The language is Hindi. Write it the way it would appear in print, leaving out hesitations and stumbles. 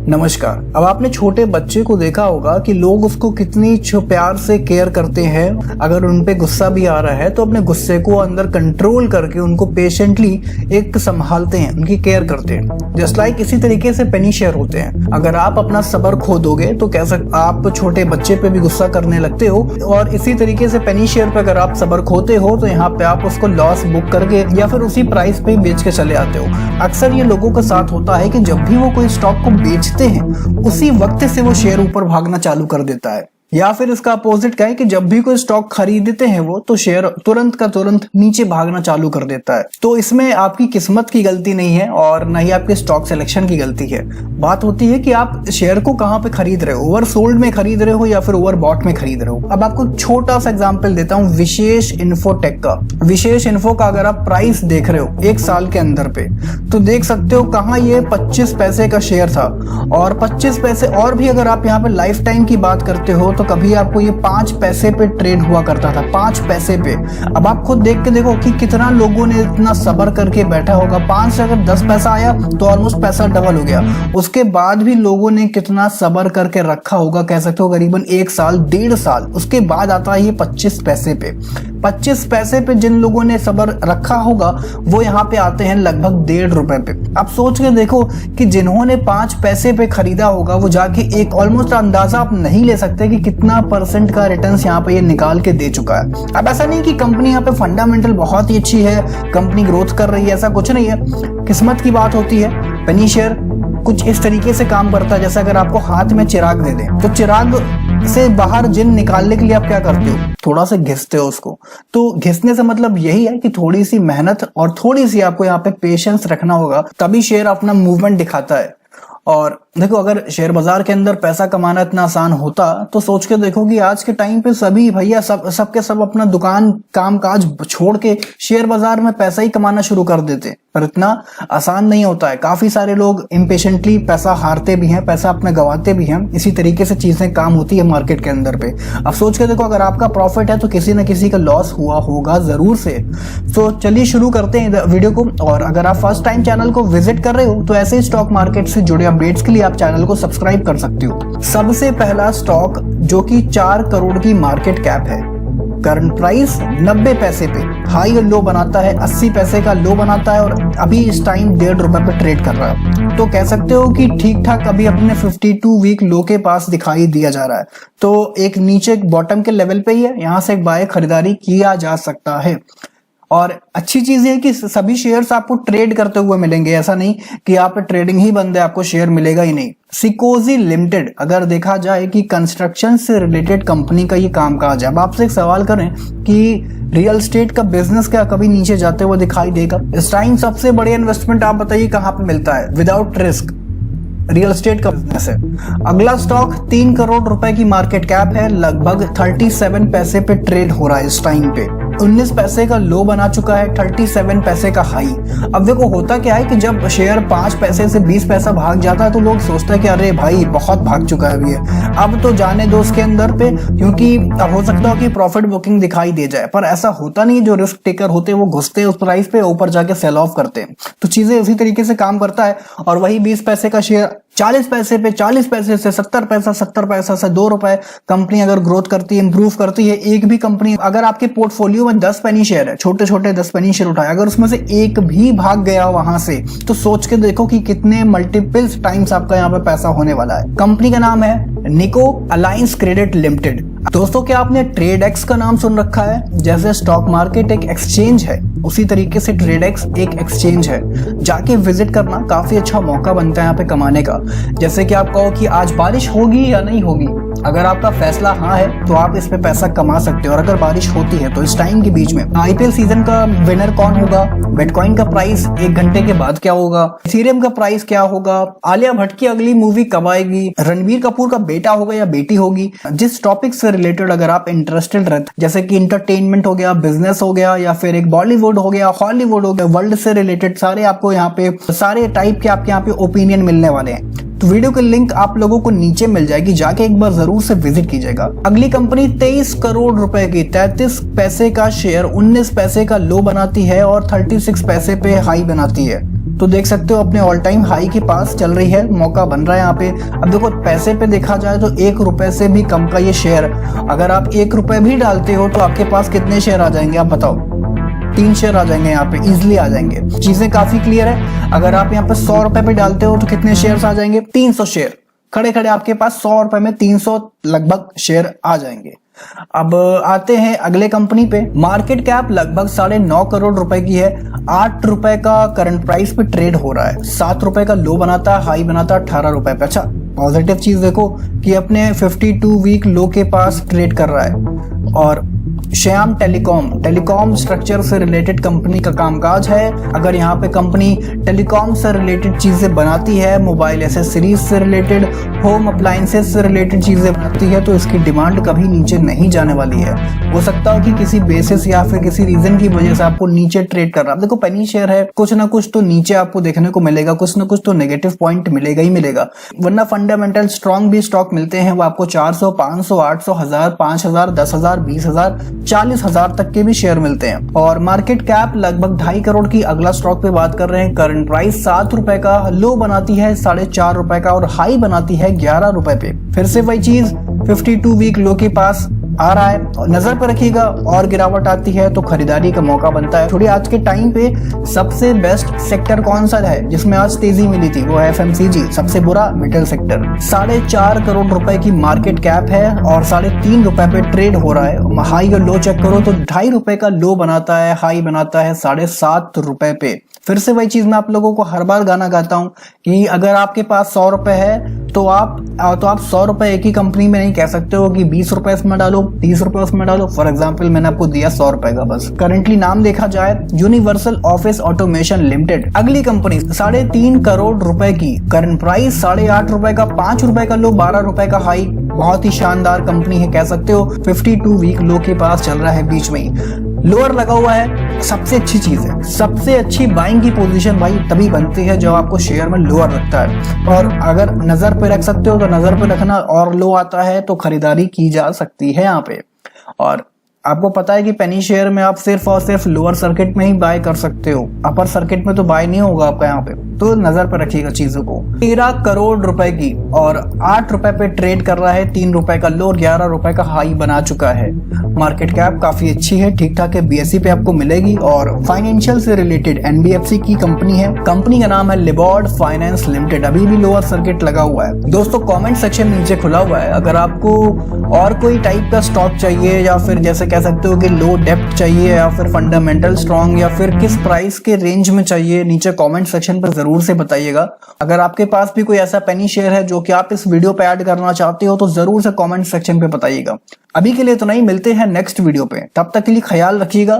नमस्कार। अब आपने छोटे बच्चे को देखा होगा कि लोग उसको कितनी प्यार से केयर करते हैं। अगर उन पे गुस्सा भी आ रहा है तो अपने गुस्से को अंदर कंट्रोल करके उनको पेशेंटली एक संभालते हैं, उनकी केयर करते हैं। जस्ट लाइक इसी तरीके से पेनी शेयर होते हैं। अगर आप अपना सब्र खो दोगे तो कैसे आप छोटे बच्चे पे भी गुस्सा करने लगते हो, और इसी तरीके से पेनी शेयर पे अगर आप सब्र खोते हो तो यहाँ पे आप उसको लॉस बुक करके या फिर उसी प्राइस पे बेच के चले आते हो। अक्सर ये लोगों के साथ होता है कि जब भी वो कोई स्टॉक को बेचते हैं उसी वक्त से वो शेयर ऊपर भागना चालू कर देता है, या फिर इसका अपोजिट क्या है कि जब भी कोई स्टॉक खरीदते हैं वो तो शेयर तुरंत का तुरंत नीचे भागना चालू कर देता है। तो इसमें आपकी किस्मत की गलती नहीं है और न ही आपके स्टॉक सिलेक्शन की गलती है। बात होती है कि आप शेयर को कहां पे खरीद रहे हो, ओवर सोल्ड में खरीद रहे हो या फिर ओवर बॉट में खरीद रहे हो। अब आपको छोटा सा एग्जांपल देता हूं विशेष इन्फोटेक का। विशेष इन्फो का अगर आप प्राइस देख रहे हो एक साल के अंदर पे तो देख सकते हो कहां ये 25 पैसे का शेयर था, और 25 पैसे, और भी अगर आप यहाँ पे लाइफ टाइम की बात करते हो तो कभी आपको ये 5 पैसे पे ट्रेड हुआ करता था, 5 पैसे पे। अब आप खुद देख के देखो कि कितना लोगों ने इतना सब्र करके बैठा होगा। 5 से अगर 10 पैसा आया तो ऑलमोस्ट पैसा डबल हो गया। उसके बाद भी लोगों ने कितना सब्र करके रखा होगा, कह सकते हो करीबन 1 साल 1.5 साल। उसके बाद आता है ये 25 पैसे पे। 25 पैसे पे जिन लोगों ने सब्र रखा होगा वो यहाँ पे आते हैं लगभग 1.5 रुपए पे। आप सोच के देखो कि जिन्होंने 5 पैसे पे खरीदा होगा वो जाके एक ऑलमोस्ट अंदाजा आप नहीं ले सकते कि कितना % का रिटर्न्स यहाँ पे ये निकाल के दे चुका है। अब ऐसा नहीं कि कंपनी यहाँ पे फंडामेंटल बहुत ही अच्छी है, कंपनी ग्रोथ कर रही है, ऐसा कुछ नहीं है। किस्मत की बात होती है। पेनी शेयर कुछ इस तरीके से काम करता है जैसे अगर आपको हाथ में चिराग दे दें तो चिराग से बाहर जिन निकालने के लिए आप क्या करते हो, थोड़ा सा घिसते हो उसको। तो घिसने से मतलब यही है कि थोड़ी सी मेहनत और थोड़ी सी आपको यहाँ पे पेशेंस रखना होगा, तभी शेयर अपना मूवमेंट दिखाता है। और देखो अगर शेयर बाजार के अंदर पैसा कमाना इतना आसान होता तो सोच के देखो कि आज के टाइम पे सभी भैया सबके सब अपना दुकान काम काज छोड़ के शेयर बाजार में पैसा ही कमाना शुरू कर देते। पर इतना आसान नहीं होता है। काफी सारे लोग इम्पेशेंटली पैसा हारते भी हैं, पैसा अपना गवाते भी हैं। इसी तरीके से चीजें काम होती है मार्केट के अंदर पे। अब सोच के देखो अगर आपका प्रॉफिट है तो किसी न किसी का लॉस हुआ होगा जरूर से। तो चलिए शुरू करते हैं वीडियो को। और अगर आप फर्स्ट टाइम चैनल को विजिट कर रहे हो तो ऐसे स्टॉक मार्केट से जुड़े अपडेट्स के लिए आप चैनल को सब्सक्राइब कर सकते हो। सबसे पहला स्टॉक जो कि 4 करोड़ की मार्केट कैप है, करंट प्राइस 90 पैसे पे हाई और लो बनाता है, 80 पैसे का लो बनाता है और अभी इस टाइम 1.5 रुपए पे ट्रेड कर रहा है। तो कह सकते हो कि ठीक ठाक अभी अपने 52 वीक लो के पास दिखाई दिया जा रहा है। तो एक नीचे बॉटम के लेवल पे ही है, यहाँ से बाय खरीदारी किया जा सकता है। और अच्छी चीज है कि सभी शेयर्स आपको ट्रेड करते हुए मिलेंगे, ऐसा नहीं कि आप ट्रेडिंग ही बंद है आपको शेयर मिलेगा ही नहीं। सिकोजी लिमिटेड अगर देखा जाए कि कंस्ट्रक्शन से रिलेटेड कंपनी का ये कामकाज है। अब आपसे एक सवाल करें कि रियल एस्टेट का बिजनेस क्या कभी नीचे जाते हुए दिखाई देगा? इस टाइम सबसे बड़ी इन्वेस्टमेंट आप बताइए कहाँ पे मिलता है विदाउट रिस्क? रियल एस्टेट का बिजनेस है। अगला स्टॉक 3 करोड़ रुपए की मार्केट कैप है, लगभग 37 पैसे पे ट्रेड हो रहा है इस टाइम पे। 19 पैसे का लो बना चुका है, 37 पैसे का हाई। अब देखो होता क्या है कि जब शेयर 5 पैसे से 20 पैसा भाग जाता है तो लोग सोचते हैं कि अरे भाई बहुत भाग चुका है अभी है, अब तो जाने दो उसके अंदर पे, क्योंकि अब हो सकता हो कि प्रॉफिट बुकिंग दिखाई दे जाए। पर ऐसा होता नहीं। जो रिस्क टेकर होते हैं वो घुसते हैं उस प्राइस पे, ऊपर जाके सेल ऑफ करते हैं। तो चीजें उसी तरीके से काम करता है। और वही 20 पैसे का शेयर 40 पैसे पे, 40 पैसे से 70 पैसा, 70 पैसा से 2 रुपए कंपनी अगर ग्रोथ करती है, इंप्रूव करती है। एक भी कंपनी अगर आपके पोर्टफोलियो में 10 पेनी शेयर है, छोटे छोटे 10 पेनी शेयर उठाए, अगर उसमें से एक भी भाग गया वहां से तो सोच के देखो कि कितने मल्टीपल्स टाइम्स आपका यहाँ पे पैसा होने वाला है। कंपनी का नाम है निको अलायंस क्रेडिट लिमिटेड। दोस्तों क्या आपने ट्रेडएक्स का नाम सुन रखा है? जैसे स्टॉक मार्केट एक एक्सचेंज है उसी तरीके से ट्रेडएक्स एक एक्सचेंज है। जाके विजिट करना काफी अच्छा मौका बनता है यहाँ पे कमाने का। जैसे कि आप कहो कि आज बारिश होगी या नहीं होगी, अगर आपका फैसला हाँ है तो आप इस पे पैसा कमा सकते हो। और अगर बारिश होती है तो इस टाइम के बीच में आईपीएल सीजन का विनर कौन होगा, बिटकॉइन का प्राइस 1 घंटे के बाद क्या होगा, इथेरियम का प्राइस क्या होगा, आलिया भट्ट की अगली मूवी कब आएगी, रणबीर कपूर का बेटा होगा या बेटी होगी। जिस टॉपिक से रिलेटेड अगर आप इंटरेस्टेड रहते, जैसे कि इंटरटेनमेंट हो गया, बिजनेस हो गया, या फिर एक बॉलीवुड हो गया, हॉलीवुड हो गया, वर्ल्ड से रिलेटेड सारे आपको यहाँ पे सारे टाइप के आपके यहाँ पे ओपिनियन मिलने वाले हैं। तो वीडियो की लिंक आप लोगों को नीचे मिल जाएगी, जाके एक बार जरूर से विजिट कीजिएगा। अगली कंपनी 23 करोड़ रुपए की 33 पैसे का शेयर 19 पैसे का लो बनाती है और 36 पैसे पे हाई बनाती है। तो देख सकते हो अपने ऑल टाइम हाई के पास चल रही है, मौका बन रहा है यहाँ पे। अब देखो पैसे पे देखा जाए तो 1 रुपए से भी कम का ये शेयर, अगर आप 1 रुपए भी डालते हो तो आपके पास कितने शेयर आ जाएंगे आप बताओ? 3 शेयर आ जाएंगे यहाँ पे, इजिली आ जाएंगे। चीजें काफी क्लियर है। अगर आप यहाँ पे 100 रुपए पे डालते हो तो कितने शेयर आ जाएंगे? 300 शेयर। खड़े खड़े आपके पास 100 रुपए में 300 लगभग शेयर आ जाएंगे। अब आते हैं अगले कंपनी पे। मार्केट कैप लगभग 9.5 करोड़ रुपए की है। 8 रुपए का करंट प्राइस पे ट्रेड हो रहा है। 7 रुपए का लो बनाता है, हाई बनाता है 18 रुपए पे। अच्छा पॉजिटिव चीज देखो कि अपने 52 वीक लो के पास ट्रेड कर रहा है। और श्याम टेलीकॉम स्ट्रक्चर से रिलेटेड कंपनी का कामकाज है। अगर यहाँ पे कंपनी टेलीकॉम से रिलेटेड चीजें बनाती है, मोबाइल एसेसरीज से रिलेटेड, होम अप्लायंसेस से रिलेटेड चीजें बनाती है, तो इसकी डिमांड कभी नीचे नहीं जाने वाली है। हो सकता हो कि किसी बेसिस या फिर किसी रीजन की वजह से आपको नीचे ट्रेड कर रहा है। देखो पेनी शेयर है, कुछ ना कुछ तो नीचे आपको देखने को मिलेगा, कुछ ना कुछ तो नेगेटिव पॉइंट मिलेगा ही मिलेगा। वरना फंडामेंटल स्ट्रॉन्ग भी स्टॉक मिलते हैं, वो आपको 400, 500, 800, 1000, 5000, 10,000, 20,000, 40,000 तक के भी शेयर मिलते हैं। और मार्केट कैप लगभग 2.5 करोड़ की। अगला स्टॉक पे बात कर रहे हैं। करंट प्राइस 7 रुपए का, लो बनाती है 4.5 रुपए का और हाई बनाती है 11 रुपए पे। फिर से वही चीज 52 वीक लो के पास आ रहा है, और नजर पर रखिएगा। और गिरावट आती है तो खरीदारी का मौका बनता है। थोड़ी आज के टाइम पे सबसे बेस्ट सेक्टर कौन सा है जिसमें आज तेजी मिली थी? वो है FMCG। सबसे बुरा मेटल सेक्टर। 4.5 करोड़ रुपए की मार्केट कैप है और 3.5 रुपए पे ट्रेड हो रहा है। हाई और लो चेक करो तो 2.5 रुपए का लो बनाता है, हाई बनाता है 7.5 रुपए पे। फिर से वही चीज मैं आप लोगों को हर बार गाना गाता हूं कि अगर आपके पास 100 रुपए है तो आप 100 रुपए एक ही कंपनी में नहीं कह सकते हो कि 20 रुपए इसमें डालो, 30 रुपए उसमें डालो। फॉर एग्जांपल मैंने आपको दिया 100 रुपए का बस। करंटली नाम देखा जाए यूनिवर्सल ऑफिस ऑटोमेशन लिमिटेड। अगली कंपनी 3.5 करोड़ रुपए की, करंट प्राइस 8.5 रुपए का, 5 रुपए का लो, 12 रुपए का हाई। बहुत ही शानदार कंपनी है कह सकते हो। 52 वीक लो के पास चल रहा है, बीच में ही लोअर लगा हुआ है। सबसे अच्छी चीज है, सबसे अच्छी बाइंग की पोजीशन भाई तभी बनती है जब आपको शेयर में लोअर रखता है। और अगर नजर पे रख सकते हो तो नजर पे रखना, और लो आता है तो खरीदारी की जा सकती है यहाँ पे। और आपको पता है कि पेनी शेयर में आप सिर्फ और सिर्फ लोअर सर्किट में ही बाय कर सकते हो, अपर सर्किट में तो बाय नहीं होगा आपका यहाँ पे। तो नजर पर रखिएगा चीजों को। 13 करोड़ रुपए की और 8 रुपए पे ट्रेड कर रहा है। 3 रुपए का लो और 11 रुपए का हाई बना चुका है। मार्केट कैप काफी अच्छी है, ठीक ठाक है, BSE पे आपको मिलेगी। और फाइनेंशियल से रिलेटेड NBFC की कंपनी है। कंपनी का नाम है लिबॉर्ड फाइनेंस लिमिटेड। अभी भी लोअर सर्किट लगा हुआ है। दोस्तों कॉमेंट सेक्शन नीचे खुला हुआ है, अगर आपको और कोई टाइप का स्टॉक चाहिए या फिर जैसे कह सकते हो कि लो डेप्थ चाहिए या फिर फंडामेंटल स्ट्रॉन्ग या फिर किस प्राइस के रेंज में चाहिए, नीचे कमेंट सेक्शन पर जरूर से बताइएगा। अगर आपके पास भी कोई ऐसा पेनी शेयर है जो कि आप इस वीडियो पे ऐड करना चाहते हो तो जरूर से कमेंट सेक्शन पे बताइएगा। अभी के लिए तो नहीं, मिलते हैं नेक्स्ट वीडियो पे, तब तक के लिए ख्याल रखिएगा।